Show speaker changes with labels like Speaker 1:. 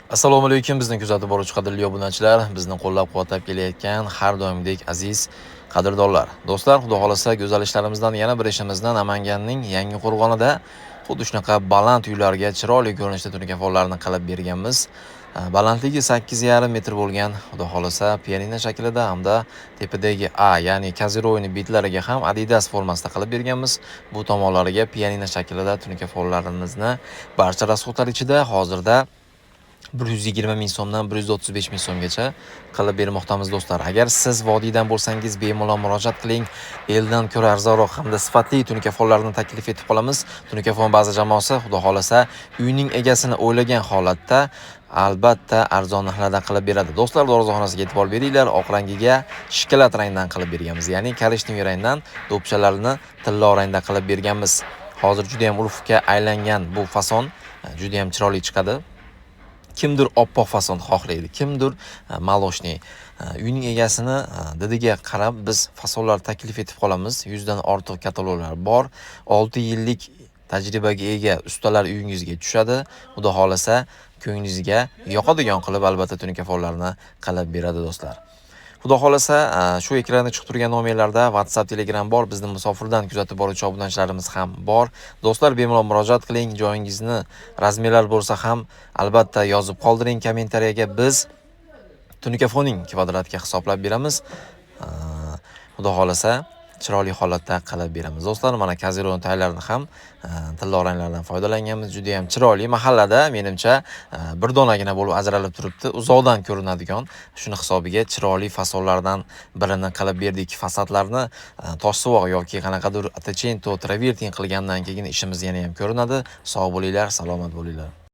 Speaker 1: Assalomu alaykum, bizni kuzatib boruvchi qadrli obunachilar, bizni qo'llab-quvvatlab kelayotgan har doimgidek aziz qadrdonlar. Do'stlar, xudo xolasa go'zal ishlarimizdan yana bir ishimizdan Namanganning Yangiqo'rg'onida xuddi shunaqa baland uylarga chiroyli ko'rinishda tunikafonlarni qilib berganmiz. Balandligi 8,5 metr bo'lgan, xudo xolasa pianino shaklida hamda tepadagi A, ya'ni Kaziro'yni bitlariga ham Adidas formasida qilib berganmiz. Bu tomonlariga pianino shaklida tunikafonlarimizni barcha rasxodlar ichida hozirda 120 ming so'mdan 135 ming so'mgacha qilib bermoqdamiz do'stlar. Agar siz vodiydan bo'lsangiz bemalol murojaat qiling. Eldan ko'ra arzonroq hamda sifatli tunikafonlarni taklif etib qolamiz. Tunikafon baza jamoasi xudo xolasa uyning egasini o'ylagan holatda albatta arzon narxlarda qilib beradi. Do'stlar, dorixonasiga e'tibor beringlar. Oq rangiga shokolad rangdan qilib berganmiz. Ya'ni korishniy rangdan do'pchalarini tillo rangda qilib berganmiz. Hozir juda ham urfga aylangan bu fason juda ham chiroyli chiqadi. Kimdir oppoq fason xohlaydi, kimdir maloshniy. Uyning egasini didiga qarab biz fasonlar taklif etib qolamiz. 100 dan ortiq kataloglar bor. 6 yillik tajribaga ega ustalar uyingizga tushadi. Xudo xolasa ko'nglingizga yoqadigan qilib albatta tunikafonlarni qilib beradi do'stlar. Xudo xolasa shu ekranda chiqib turgan nomerlarda WhatsApp, Telegram bor. Bizni musofirdan kuzatib boruvchi obunachilarimiz ham bor. Do'stlar, bemalol murojaat qiling. Joyingizni razmerlar bo'lsa ham albatta yozib qoldiring kommentariyaga. Biz tunikafoning kvadratga hisoblab beramiz. Xudo xolasa chiroyli holatda qilib beramiz. Do'stlar, mana Kaziro'ning taylarini ham tillo ranglardan foydalanganmiz. Juda ham chiroyli. Mahallada menimcha bir donagina bo'lib ajralib turibdi. Uzoqdan ko'rinadigan shuni hisobiga chiroyli fasonlardan birini qilib berdik. Fasadlarni toshsuvoq yoki qanaqadir atachento, travertin qilgandan keyin ishimiz yana ham ko'rinadi. Sog' bo'linglar, salomat bo'linglar.